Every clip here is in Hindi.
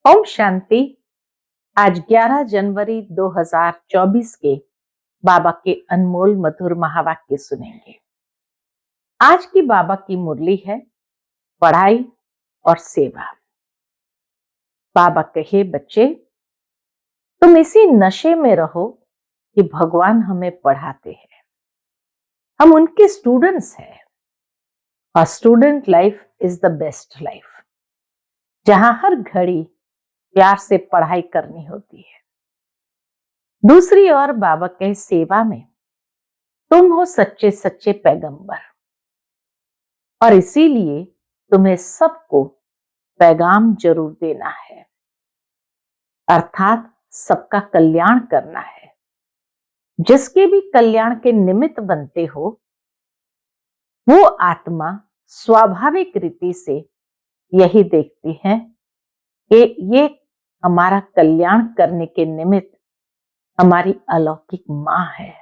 ओम शांति। आज 11 जनवरी 2024 के बाबा के अनमोल मधुर महावाक्य सुनेंगे। आज की बाबा की मुरली है पढ़ाई और सेवा। बाबा कहे, बच्चे तुम इसी नशे में रहो कि भगवान हमें पढ़ाते हैं, हम उनके स्टूडेंट्स हैं और student life is the best life, जहां हर घड़ी प्यार से पढ़ाई करनी होती है। दूसरी ओर बाबा कहे, सेवा में तुम हो सच्चे सच्चे पैगंबर और इसीलिए तुम्हें सबको पैगाम जरूर देना है, अर्थात सबका कल्याण करना है। जिसके भी कल्याण के निमित्त बनते हो वो आत्मा स्वाभाविक रीति से यही देखती है कि ये हमारा कल्याण करने के निमित्त हमारी अलौकिक मां है।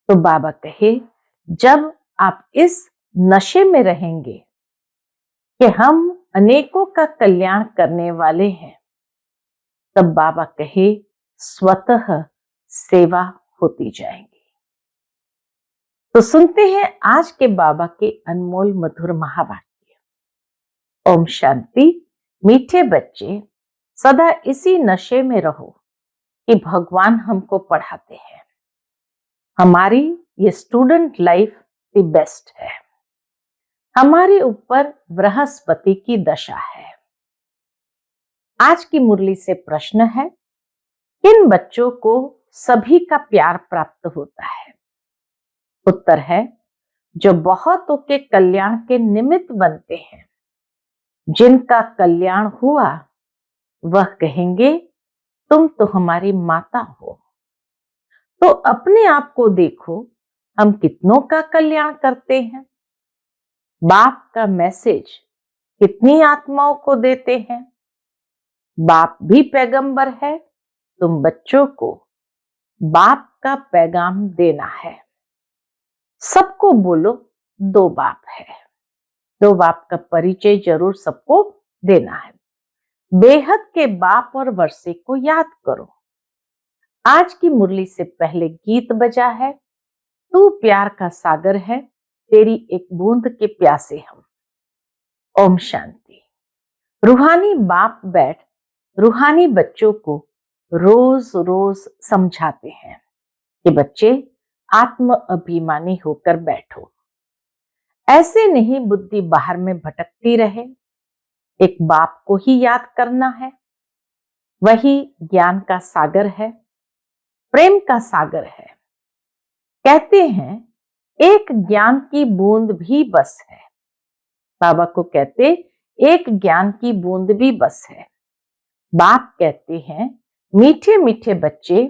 तो बाबा कहे, जब आप इस नशे में रहेंगे कि हम अनेकों का कल्याण करने वाले हैं, तब बाबा कहे स्वतः सेवा होती जाएगी। तो सुनते हैं आज के बाबा के अनमोल मधुर महावाक्य। ओम शांति। मीठे बच्चे, सदा इसी नशे में रहो कि भगवान हमको पढ़ाते हैं। हमारी ये स्टूडेंट लाइफ द बेस्ट है। हमारे ऊपर बृहस्पति की दशा है। आज की मुरली से प्रश्न है, किन बच्चों को सभी का प्यार प्राप्त होता है? उत्तर है, जो बहुतों के कल्याण के निमित्त बनते हैं। जिनका कल्याण हुआ वह कहेंगे, तुम तो हमारी माता हो। तो अपने आप को देखो, हम कितनों का कल्याण करते हैं। बाप का मैसेज कितनी आत्माओं को देते हैं। बाप भी पैगंबर है, तुम बच्चों को बाप का पैगाम देना है। सबको बोलो, दो बाप है। दो बाप का परिचय जरूर सबको देना है। बेहद के बाप और वर्षे को याद करो। आज की मुरली से पहले गीत बजा है, तू प्यार का सागर है, तेरी एक बूंद के प्यासे हम। ओम शांति। रूहानी बाप बैठ रूहानी बच्चों को रोज रोज समझाते हैं कि बच्चे आत्म अभिमानी होकर बैठो। ऐसे नहीं बुद्धि बाहर में भटकती रहे। एक बाप को ही याद करना है। वही ज्ञान का सागर है, प्रेम का सागर है। कहते हैं एक ज्ञान की बूंद भी बस है। बाबा को कहते एक ज्ञान की बूंद भी बस है। बाप कहते हैं, मीठे मीठे बच्चे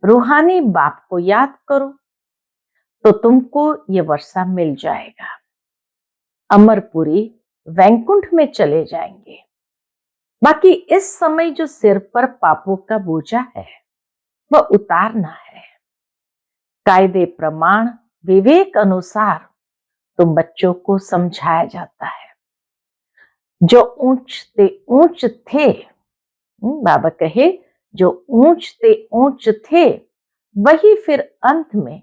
रूहानी बाप को याद करो तो तुमको ये वर्षा मिल जाएगा। अमरपुरी वैकुंठ में चले जाएंगे। बाकी इस समय जो सिर पर पापों का बोझा है वह उतारना है। कायदे प्रमाण विवेक अनुसार तुम बच्चों को समझाया जाता है। जो ऊंच थे, बाबा कहे, जो ऊंच थे वही फिर अंत में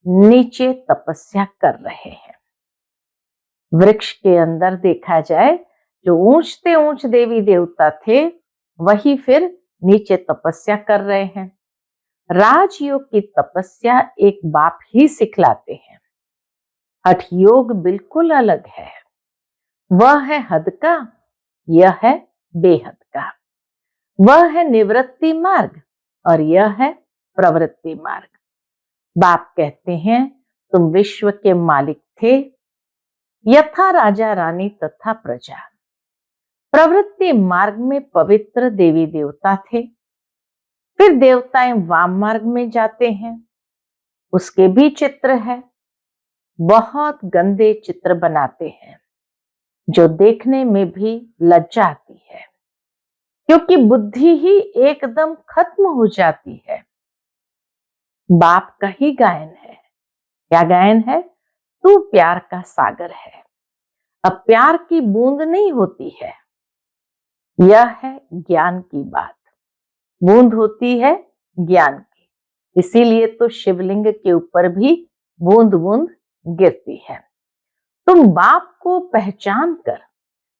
नीचे तपस्या कर रहे हैं। वृक्ष के अंदर देखा जाए, जो ऊंच देवी देवता थे वही फिर नीचे तपस्या कर रहे हैं। राजयोग की तपस्या एक बाप ही सिखलाते हैं। हठ योग बिल्कुल अलग है। वह है हद का, यह है बेहद का। वह है निवृत्ति मार्ग और यह है प्रवृत्ति मार्ग। बाप कहते हैं, तुम विश्व के मालिक थे, यथा राजा रानी तथा प्रजा। प्रवृत्ति मार्ग में पवित्र देवी देवता थे। फिर देवताएं वाम मार्ग में जाते हैं, उसके भी चित्र है। बहुत गंदे चित्र बनाते हैं जो देखने में भी लज्जा आती है, क्योंकि बुद्धि ही एकदम खत्म हो जाती है। बाप का ही गायन है। क्या गायन है? तू प्यार का सागर है। अब प्यार की बूंद नहीं होती है, यह है ज्ञान की बात। बूंद होती है ज्ञान की, इसीलिए तो शिवलिंग के ऊपर भी बूंद बूंद गिरती है। तुम बाप को पहचान कर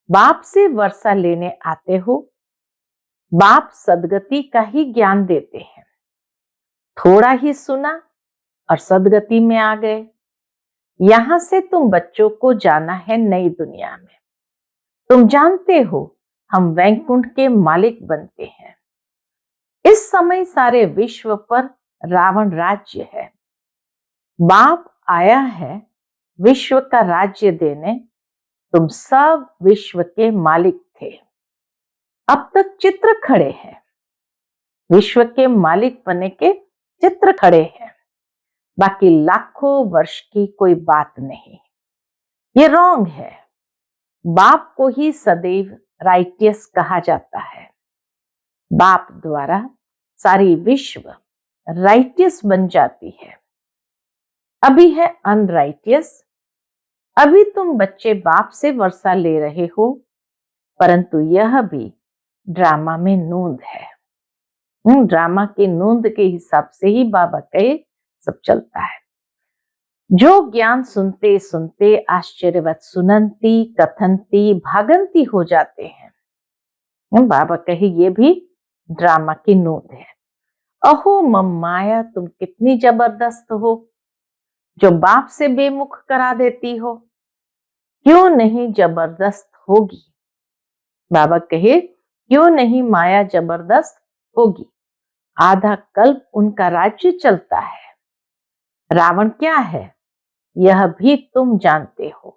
बाप से वर्षा लेने आते हो। बाप सदगति का ही ज्ञान देते हैं। थोड़ा ही सुना और सदगति में आ गए। यहां से तुम बच्चों को जाना है नई दुनिया में। तुम जानते हो हम वैकुंठ के मालिक बनते हैं। इस समय सारे विश्व पर रावण राज्य है। बाप आया है विश्व का राज्य देने। तुम सब विश्व के मालिक थे। अब तक चित्र खड़े हैं, विश्व के मालिक बनने के चित्र खड़े हैं। बाकी लाखों वर्ष की कोई बात नहीं। ये रॉन्ग है। बाप को ही सदैव राइटियस कहा जाता है। बाप द्वारा सारी विश्व राइटियस बन जाती है। अभी है अनराइटियस। अभी तुम बच्चे बाप से वर्षा ले रहे हो, परंतु यह भी ड्रामा में नूंद है। ड्रामा की नूंद के हिसाब से ही बाबा कहे सब चलता है। जो ज्ञान सुनते सुनते आश्चर्यवत सुनंती कथनती भागंती हो जाते हैं। बाबा कहे ये भी ड्रामा की नूंद है। अहो मम्माया, तुम कितनी जबरदस्त हो जो बाप से बेमुख करा देती हो। क्यों नहीं जबरदस्त होगी? बाबा कहे क्यों नहीं माया जबरदस्त होगी। आधा कल्प उनका राज्य चलता है। रावण क्या है यह भी तुम जानते हो।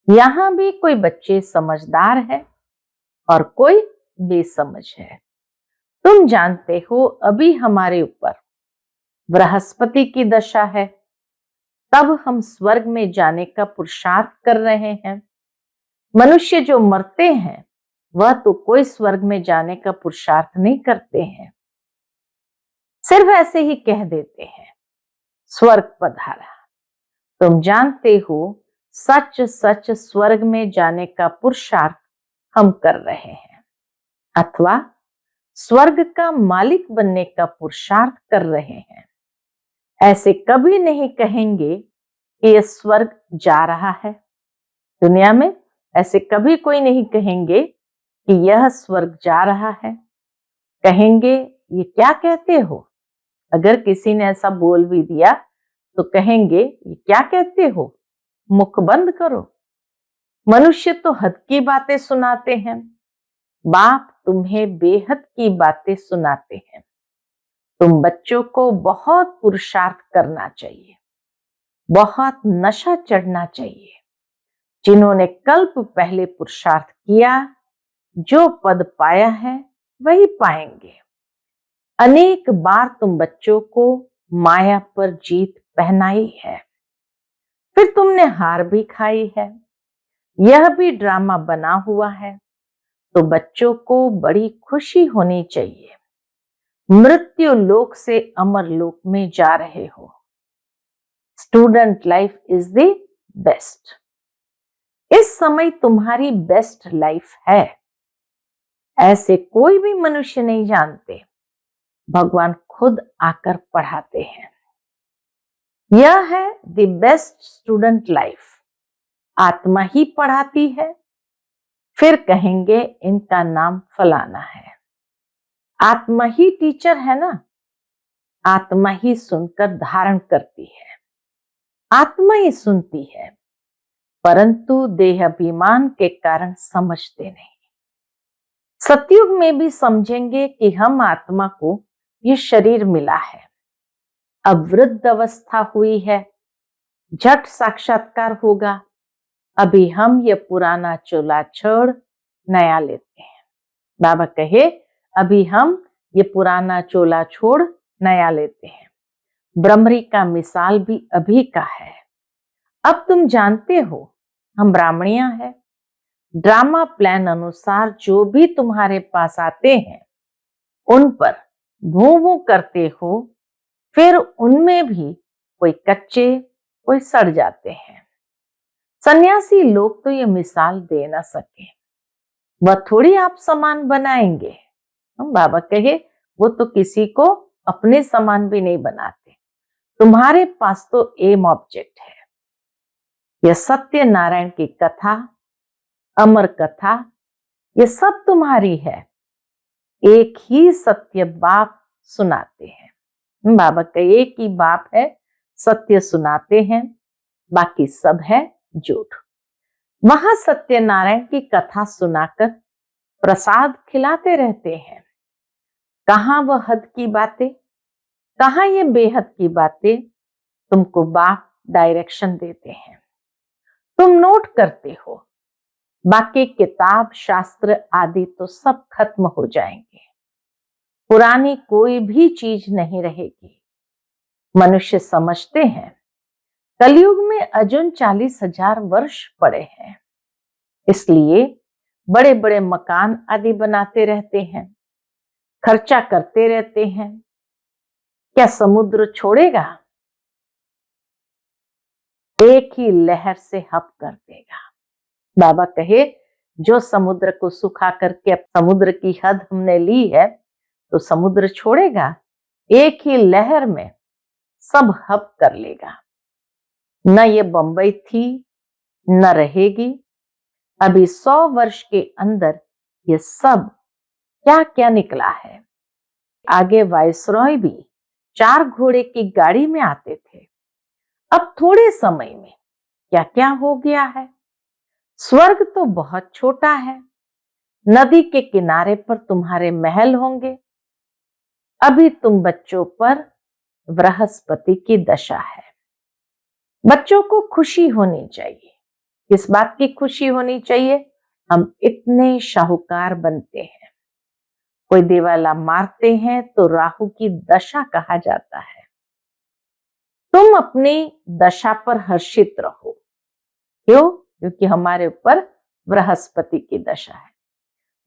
यहां भी कोई बच्चे समझदार है और कोई बेसमझ है। तुम जानते हो अभी हमारे ऊपर बृहस्पति की दशा है, तब हम स्वर्ग में जाने का पुरुषार्थ कर रहे हैं। मनुष्य जो मरते हैं वह तो कोई स्वर्ग में जाने का पुरुषार्थ नहीं करते हैं, सिर्फ ऐसे ही कह देते हैं स्वर्ग पधारा। तुम जानते हो सच सच स्वर्ग में जाने का पुरुषार्थ हम कर रहे हैं, अथवा स्वर्ग का मालिक बनने का पुरुषार्थ कर रहे हैं। ऐसे कभी नहीं कहेंगे कि यह स्वर्ग जा रहा है। दुनिया में ऐसे कभी कोई नहीं कहेंगे कि यह स्वर्ग जा रहा है। कहेंगे ये क्या कहते हो। अगर किसी ने ऐसा बोल भी दिया तो कहेंगे ये क्या कहते हो, मुख बंद करो। मनुष्य तो हद की बातें सुनाते हैं, बाप तुम्हें बेहद की बातें सुनाते हैं। तुम बच्चों को बहुत पुरुषार्थ करना चाहिए, बहुत नशा चढ़ना चाहिए। जिन्होंने कल्प पहले पुरुषार्थ किया, जो पद पाया है वही पाएंगे। अनेक बार तुम बच्चों को माया पर जीत पहनाई है, फिर तुमने हार भी खाई है। यह भी ड्रामा बना हुआ है, तो बच्चों को बड़ी खुशी होनी चाहिए। मृत्यु लोक से अमर लोक में जा रहे हो। Student life is the best. इस समय तुम्हारी बेस्ट लाइफ है, ऐसे कोई भी मनुष्य नहीं जानते। भगवान खुद आकर पढ़ाते हैं। यह है द बेस्ट स्टूडेंट लाइफ। आत्मा ही पढ़ाती है, फिर कहेंगे इनका नाम फलाना है। आत्मा ही टीचर है ना। आत्मा ही सुनकर धारण करती है, आत्मा ही सुनती है, परंतु देह अभिमान के कारण समझते नहीं। सतयुग में भी समझेंगे कि हम आत्मा को ये शरीर मिला है, अब वृद्ध अवस्था हुई है, झट साक्षात्कार होगा। अभी हम ये पुराना चोला छोड़ नया लेते हैं। बाबा कहे अभी हम ये पुराना चोला छोड़ नया लेते हैं। ब्रह्मरी का मिसाल भी अभी का है। अब तुम जानते हो हम ब्राह्मणियां हैं। ड्रामा प्लान अनुसार जो भी तुम्हारे पास आते हैं उन पर भू भू करते हो, फिर उनमें भी कोई कच्चे कोई सड़ जाते हैं। सन्यासी लोग तो ये मिसाल दे ना सके। वह थोड़ी आप समान बनाएंगे। हम बाबा कहे वो तो किसी को अपने समान भी नहीं बनाते। तुम्हारे पास तो एम ऑब्जेक्ट है। यह सत्य नारायण की कथा, अमर कथा, ये सब तुम्हारी है। एक ही सत्य बाप सुनाते हैं। बाबा का एक ही बाप है, सत्य सुनाते हैं, बाकी सब है झूठ। वहां सत्यनारायण की कथा सुनाकर प्रसाद खिलाते रहते हैं। कहां वह हद की बातें, कहां ये बेहद की बातें। तुमको बाप डायरेक्शन देते हैं, तुम नोट करते हो। बाकी किताब शास्त्र आदि तो सब खत्म हो जाएंगे, पुरानी कोई भी चीज नहीं रहेगी। मनुष्य समझते हैं कलयुग में अजुन 40,000 वर्ष पड़े हैं, इसलिए बड़े बड़े मकान आदि बनाते रहते हैं, खर्चा करते रहते हैं। क्या समुद्र छोड़ेगा? एक ही लहर से हप कर देगा। बाबा कहे जो समुद्र को सुखा करके अब समुद्र की हद हमने ली है, तो समुद्र छोड़ेगा? एक ही लहर में सब हप कर लेगा। न ये बंबई थी, न रहेगी। अभी 100 वर्ष के अंदर ये सब क्या क्या निकला है। आगे वायसरॉय भी 4 घोड़े की गाड़ी में आते थे, अब थोड़े समय में क्या क्या हो गया है। स्वर्ग तो बहुत छोटा है, नदी के किनारे पर तुम्हारे महल होंगे। अभी तुम बच्चों पर बृहस्पति की दशा है। बच्चों को खुशी होनी चाहिए। किस बात की खुशी होनी चाहिए? हम इतने शाहूकार बनते हैं। कोई देवाला मारते हैं तो राहु की दशा कहा जाता है। तुम अपनी दशा पर हर्षित रहो। क्यों? क्योंकि हमारे ऊपर बृहस्पति की दशा है।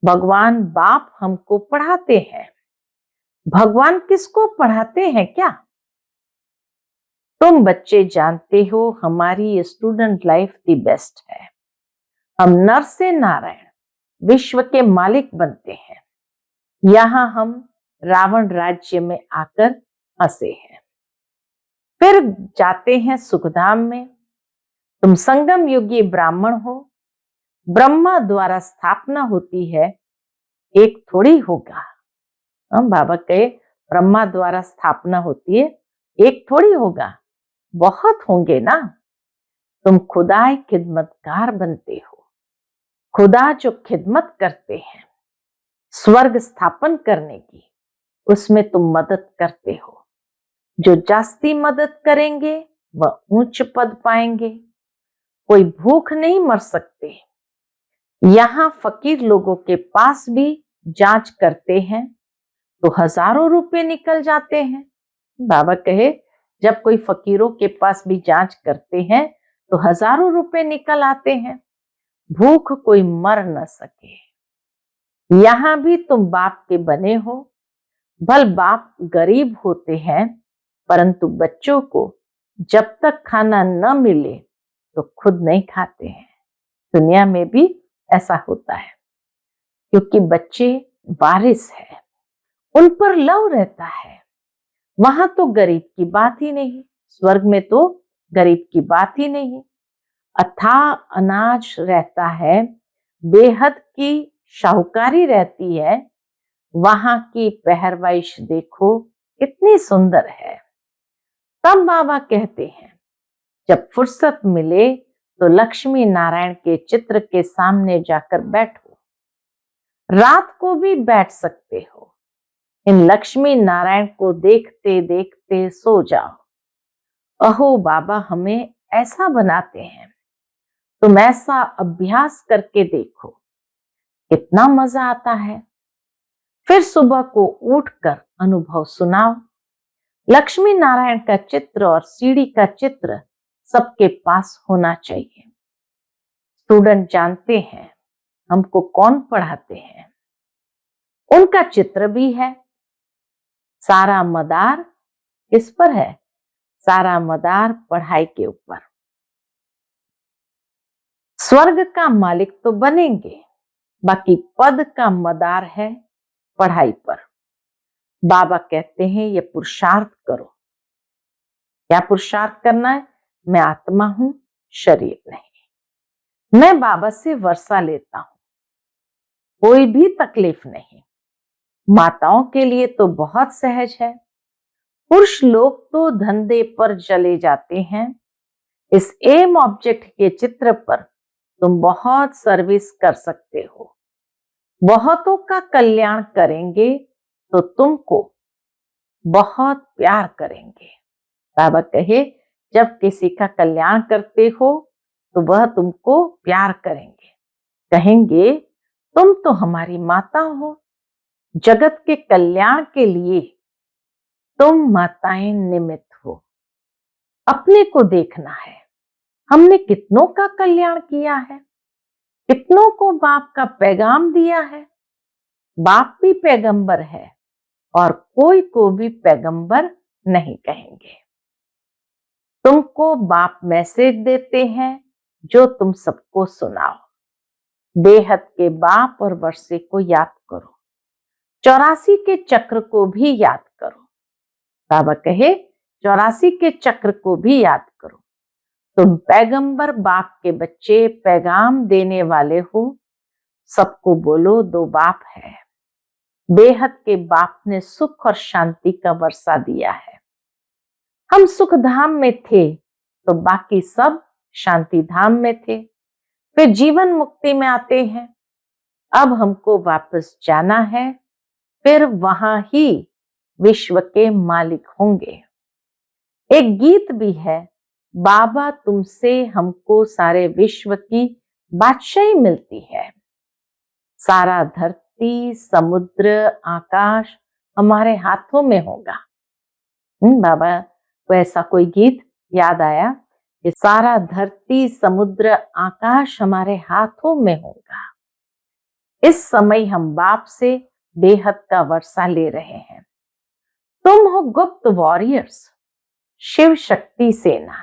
भगवान बाप हमको पढ़ाते हैं। भगवान किसको पढ़ाते हैं? क्या तुम बच्चे जानते हो हमारी स्टूडेंट लाइफ दी बेस्ट है। हम नर से नारायण विश्व के मालिक बनते हैं। यहां हम रावण राज्य में आकर फंसे हैं, फिर जाते हैं सुखधाम में। तुम संगम युगी ब्राह्मण हो, ब्रह्मा द्वारा स्थापना होती है, एक थोड़ी होगा। हम बाबा कहे ब्रह्मा द्वारा स्थापना होती है, एक थोड़ी होगा, बहुत होंगे ना। तुम खुदाए खिदमतगार बनते हो। खुदा जो खिदमत करते हैं स्वर्ग स्थापन करने की, उसमें तुम मदद करते हो। जो जास्ती मदद करेंगे वह ऊंच पद पाएंगे। कोई भूख नहीं मर सकते। यहाँ फकीर लोगों के पास भी जांच करते हैं तो हजारों रुपए निकल जाते हैं। बाबा कहे जब कोई फकीरों के पास भी जांच करते हैं तो हजारों रुपए निकल आते हैं। भूख कोई मर न सके। यहां भी तुम बाप के बने हो। भल बाप गरीब होते हैं, परंतु बच्चों को जब तक खाना न मिले तो खुद नहीं खाते हैं। दुनिया में भी ऐसा होता है, क्योंकि बच्चे वारिस है, उन पर लव रहता है। वहां तो गरीब की बात ही नहीं, स्वर्ग में तो गरीब की बात ही नहीं। अथाह अनाज रहता है, बेहद की शाहूकारी रहती है। वहां की पहरवाइश देखो कितनी सुंदर है। तब बाबा कहते हैं जब फुर्सत मिले तो लक्ष्मी नारायण के चित्र के सामने जाकर बैठो। रात को भी बैठ सकते हो। इन लक्ष्मी नारायण को देखते देखते सो जाओ। अहो बाबा हमें ऐसा बनाते हैं, तुम ऐसा अभ्यास करके देखो, कितना मजा आता है। फिर सुबह को उठकर अनुभव सुनाओ। लक्ष्मी नारायण का चित्र और सीढ़ी का चित्र सबके पास होना चाहिए। स्टूडेंट जानते हैं हमको कौन पढ़ाते हैं, उनका चित्र भी है। सारा मदार किस पर है? सारा मदार पढ़ाई के ऊपर। स्वर्ग का मालिक तो बनेंगे, बाकी पद का मदार है पढ़ाई पर। बाबा कहते हैं ये पुरुषार्थ करो। क्या पुरुषार्थ करना है? मैं आत्मा हूं, शरीर नहीं। मैं बाबा से वर्षा लेता हूं, कोई भी तकलीफ नहीं। माताओं के लिए तो बहुत सहज है। पुरुष लोग तो धंधे पर चले जाते हैं। इस एम ऑब्जेक्ट के चित्र पर तुम बहुत सर्विस कर सकते हो। बहुतों का कल्याण करेंगे तो तुमको बहुत प्यार करेंगे। बाबा कहे जब किसी का कल्याण करते हो तो वह तुमको प्यार करेंगे, कहेंगे तुम तो हमारी माता हो। जगत के कल्याण के लिए तुम माताएं निमित्त हो। अपने को देखना है, हमने कितनों का कल्याण किया है, कितनों को बाप का पैगाम दिया है। बाप भी पैगंबर है और कोई को भी पैगंबर नहीं कहेंगे। तुमको बाप मैसेज देते हैं जो तुम सबको सुनाओ। बेहद के बाप और वर्षे को याद करो, 84 के चक्र को भी याद करो। बाबा कहे 84 के चक्र को भी याद करो। तुम पैगंबर बाप के बच्चे, पैगाम देने वाले हो। सबको बोलो दो बाप है। बेहद के बाप ने सुख और शांति का वर्षा दिया है। हम सुख धाम में थे तो बाकी सब शांति धाम में थे, फिर जीवन मुक्ति में आते हैं। अब हमको वापस जाना है, फिर वहां ही विश्व के मालिक होंगे। एक गीत भी है, बाबा तुमसे हमको सारे विश्व की बादशाही मिलती है। सारा धरती, समुद्र, आकाश हमारे हाथों में होगा। बाबा को ऐसा कोई गीत याद आया कि सारा धरती, समुद्र, आकाश हमारे हाथों में होगा। इस समय हम बाप से बेहद का वर्षा ले रहे हैं। तुम हो गुप्त वॉरियर्स, शिव शक्ति सेना।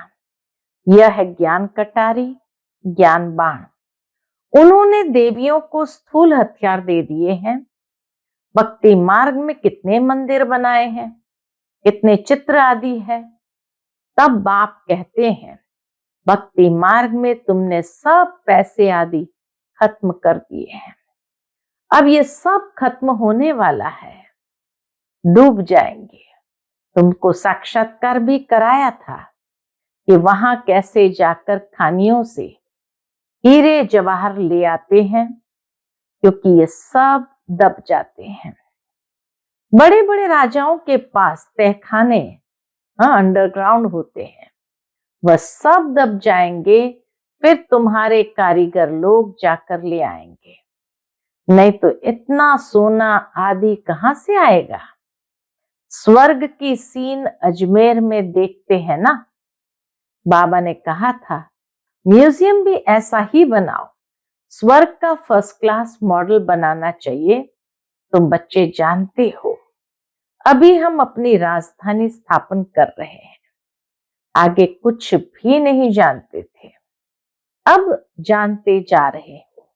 यह है ज्ञान कटारी, ज्ञान बाण। उन्होंने देवियों को स्थूल हथियार दे दिए हैं। भक्ति मार्ग में कितने मंदिर बनाए हैं, कितने चित्र आदि है। तब बाप कहते हैं भक्ति मार्ग में तुमने सब पैसे आदि खत्म कर दिए हैं। अब ये सब खत्म होने वाला है, डूब जाएंगे। तुमको साक्षात्कार भी कराया था कि वहां कैसे जाकर खानियों से हीरे जवाहर ले आते हैं, क्योंकि ये सब दब जाते हैं। बड़े बड़े राजाओं के पास तहखाने अंडरग्राउंड होते हैं, वह सब दब जाएंगे। फिर तुम्हारे कारीगर लोग जाकर ले आएंगे। नहीं तो इतना सोना आदि कहां से आएगा। स्वर्ग की सीन अजमेर में देखते हैं ना। बाबा ने कहा था म्यूजियम भी ऐसा ही बनाओ, स्वर्ग का फर्स्ट क्लास मॉडल बनाना चाहिए। तुम बच्चे जानते हो अभी हम अपनी राजधानी स्थापन कर रहे हैं, आगे कुछ भी नहीं जानते थे, अब जानते जा रहे हो।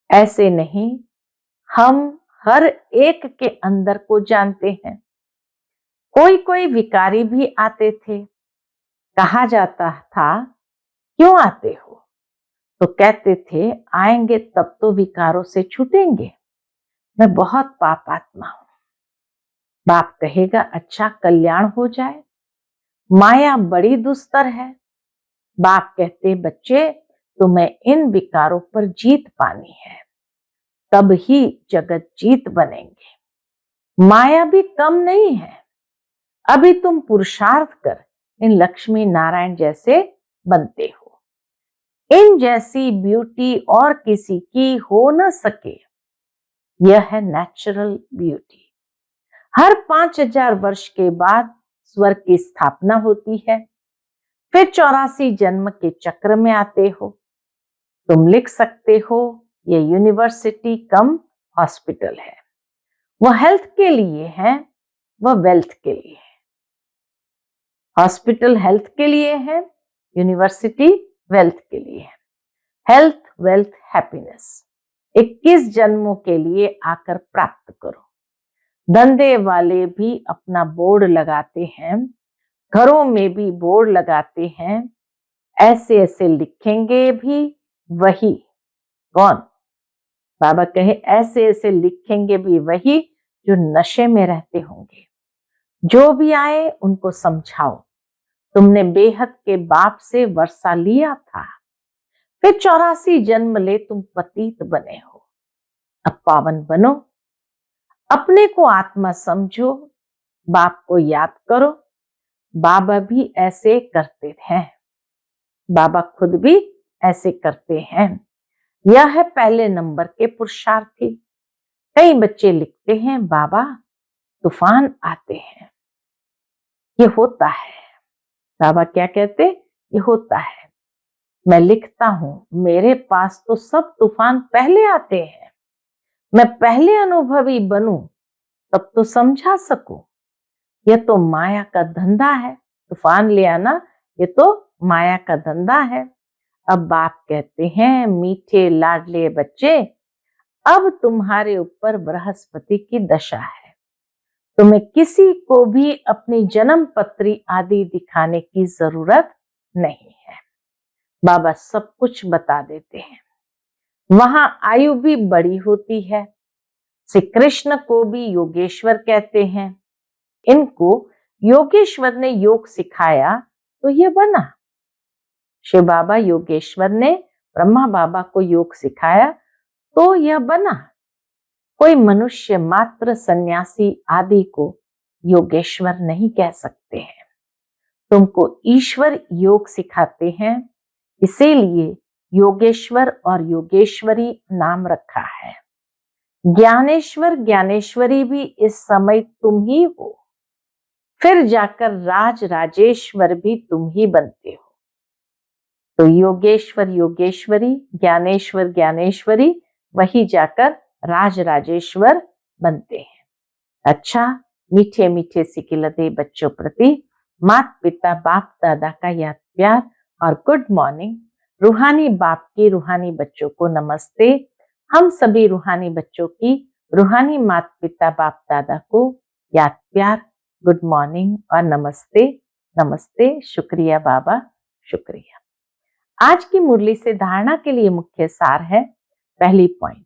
ऐसे नहीं, हम हर एक के अंदर को जानते हैं। कोई कोई विकारी भी आते थे, कहा जाता था क्यों आते हो, तो कहते थे आएंगे तब तो विकारों से छूटेंगे। मैं बहुत पाप आत्मा हूं। बाप कहेगा अच्छा कल्याण हो जाए, माया बड़ी दुस्तर है। बाप कहते बच्चे तुम्हें इन विकारों पर जीत पानी है, तब ही जगत जीत बनेंगे। माया भी कम नहीं है। अभी तुम पुरुषार्थ कर इन लक्ष्मी नारायण जैसे बनते हो। इन जैसी ब्यूटी और किसी की हो न सके। यह है नेचुरल ब्यूटी। हर 5000 वर्ष के बाद स्वर्ग की स्थापना होती है, फिर 84 जन्म के चक्र में आते हो। तुम लिख सकते हो ये यूनिवर्सिटी कम हॉस्पिटल है। वह हेल्थ के लिए है, वह वेल्थ के लिए है। हॉस्पिटल हेल्थ के लिए है, यूनिवर्सिटी वेल्थ के लिए है। हेल्थ, वेल्थ, हैप्पीनेस, 21 जन्मों के लिए आकर प्राप्त करो। धंधे वाले भी अपना बोर्ड लगाते हैं, घरों में भी बोर्ड लगाते हैं, ऐसे ऐसे लिखेंगे भी वही। कौन? बाबा कहे ऐसे ऐसे लिखेंगे भी वही जो नशे में रहते होंगे। जो भी आए उनको समझाओ, तुमने बेहद के बाप से वर्षा लिया था, फिर 84 जन्म ले तुम पतित बने हो, अब पावन बनो। अपने को आत्मा समझो, बाप को याद करो। बाबा भी ऐसे करते हैं, बाबा खुद भी ऐसे करते हैं। यह है पहले नंबर के पुरुषार्थी। कई बच्चे लिखते हैं बाबा तूफान आते हैं। ये होता है। बाबा क्या कहते? ये होता है। मैं लिखता हूं, मेरे पास तो सब तूफान पहले आते हैं। मैं पहले अनुभवी बनूं तब तो समझा सकूं। यह तो माया का धंधा है। तूफान ले आना ये तो माया का धंधा है। अब बाप कहते हैं मीठे लाडले बच्चे, अब तुम्हारे ऊपर बृहस्पति की दशा है। तुम्हें किसी को भी अपनी जन्म पत्री आदि दिखाने की जरूरत नहीं है। बाबा सब कुछ बता देते हैं। वहां आयु भी बड़ी होती है। श्री कृष्ण को भी योगेश्वर कहते हैं। इनको योगेश्वर ने योग सिखाया तो ये बना। शिव बाबा योगेश्वर ने ब्रह्मा बाबा को योग सिखाया तो यह बना। कोई मनुष्य मात्र सन्यासी आदि को योगेश्वर नहीं कह सकते हैं। तुमको ईश्वर योग सिखाते हैं, इसीलिए योगेश्वर और योगेश्वरी नाम रखा है। ज्ञानेश्वर ज्ञानेश्वरी भी इस समय तुम ही हो। फिर जाकर राज राजेश्वर भी तुम ही बनते हो। तो योगेश्वर योगेश्वरी, ज्ञानेश्वर ज्ञानेश्वरी, वही जाकर राज राजेश्वर बनते हैं। अच्छा, मीठे मीठे सिकिलते बच्चों प्रति माता पिता बाप दादा का याद प्यार और गुड मॉर्निंग। रूहानी बाप की रूहानी बच्चों को नमस्ते। हम सभी रूहानी बच्चों की रूहानी माता पिता बाप दादा को याद प्यार, गुड मॉर्निंग और नमस्ते। नमस्ते, शुक्रिया बाबा, शुक्रिया। आज की मुरली से धारणा के लिए मुख्य सार है। पहली पॉइंट,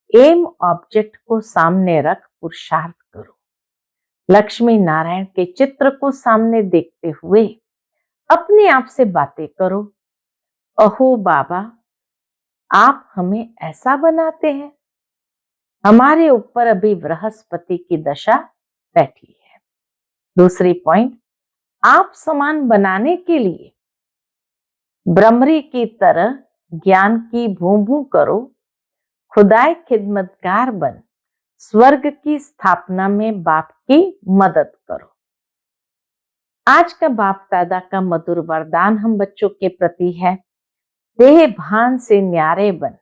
एम ऑब्जेक्ट को सामने रख पुरुषार्थ करो। लक्ष्मी नारायण के चित्र को सामने देखते हुए अपने आप से बातें करो। अहो बाबा, आप हमें ऐसा बनाते हैं। हमारे ऊपर अभी बृहस्पति की दशा बैठी है। दूसरी पॉइंट, आप समान बनाने के लिए ब्रह्मरी की तरह ज्ञान की भूं करो। खुदाई खिदमतगार बन स्वर्ग की स्थापना में बाप की मदद करो। आज का बाप दादा का मधुर वरदान हम बच्चों के प्रति है, देह भान से न्यारे बन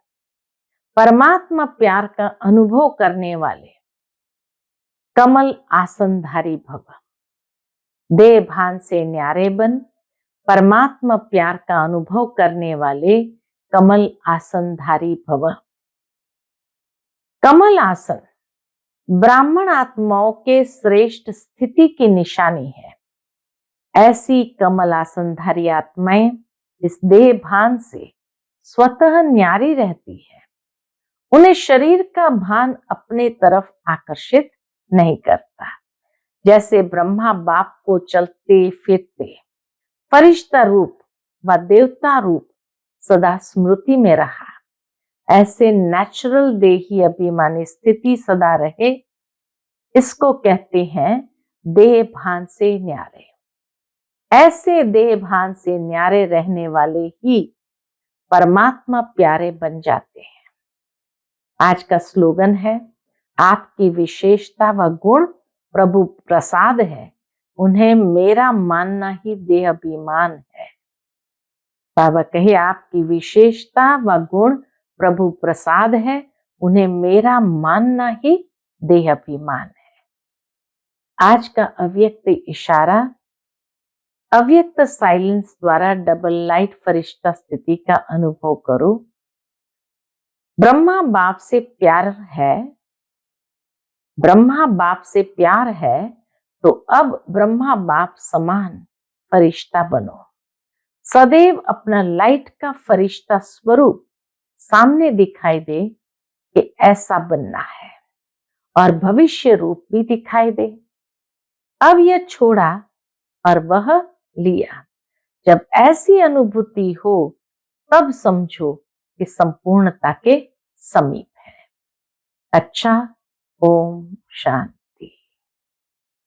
परमात्मा प्यार का अनुभव करने वाले कमल आसनधारी भव। देह भान से न्यारे बन परमात्मा प्यार का अनुभव करने वाले कमल आसनधारी भव। कमल आसन ब्राह्मण आत्माओं के श्रेष्ठ स्थिति की निशानी है। ऐसी कमल आसनधारी आत्माएं इस देह भान से स्वतः न्यारी रहती है। उन्हें शरीर का भान अपने तरफ आकर्षित नहीं करता। जैसे ब्रह्मा बाप को चलते फिरते फरिश्ता रूप व देवता रूप सदा स्मृति में रहा, ऐसे नेचुरल देही अभिमानी स्थिति सदा रहे। इसको कहते हैं देह भान से न्यारे। ऐसे देह भान से न्यारे रहने वाले ही परमात्मा प्यारे बन जाते हैं। आज का स्लोगन है, आपकी विशेषता व गुण प्रभु प्रसाद है, उन्हें मेरा मानना ही देह अभिमान है। बाबा कहे आपकी विशेषता व गुण प्रभु प्रसाद है, उन्हें मेरा मानना ही देह अभिमान है। आज का अव्यक्त इशारा, अव्यक्त साइलेंस द्वारा डबल लाइट फरिश्ता स्थिति का अनुभव करो। ब्रह्मा बाप से प्यार है, ब्रह्मा बाप से प्यार है, तो अब ब्रह्मा बाप समान फरिश्ता बनो। सदैव अपना लाइट का फरिश्ता स्वरूप सामने दिखाई दे कि ऐसा बनना है, और भविष्य रूप भी दिखाई दे। अब यह छोड़ा और वह लिया। जब ऐसी अनुभूति हो तब समझो कि संपूर्णता के समीप है। अच्छा, ओम शांति।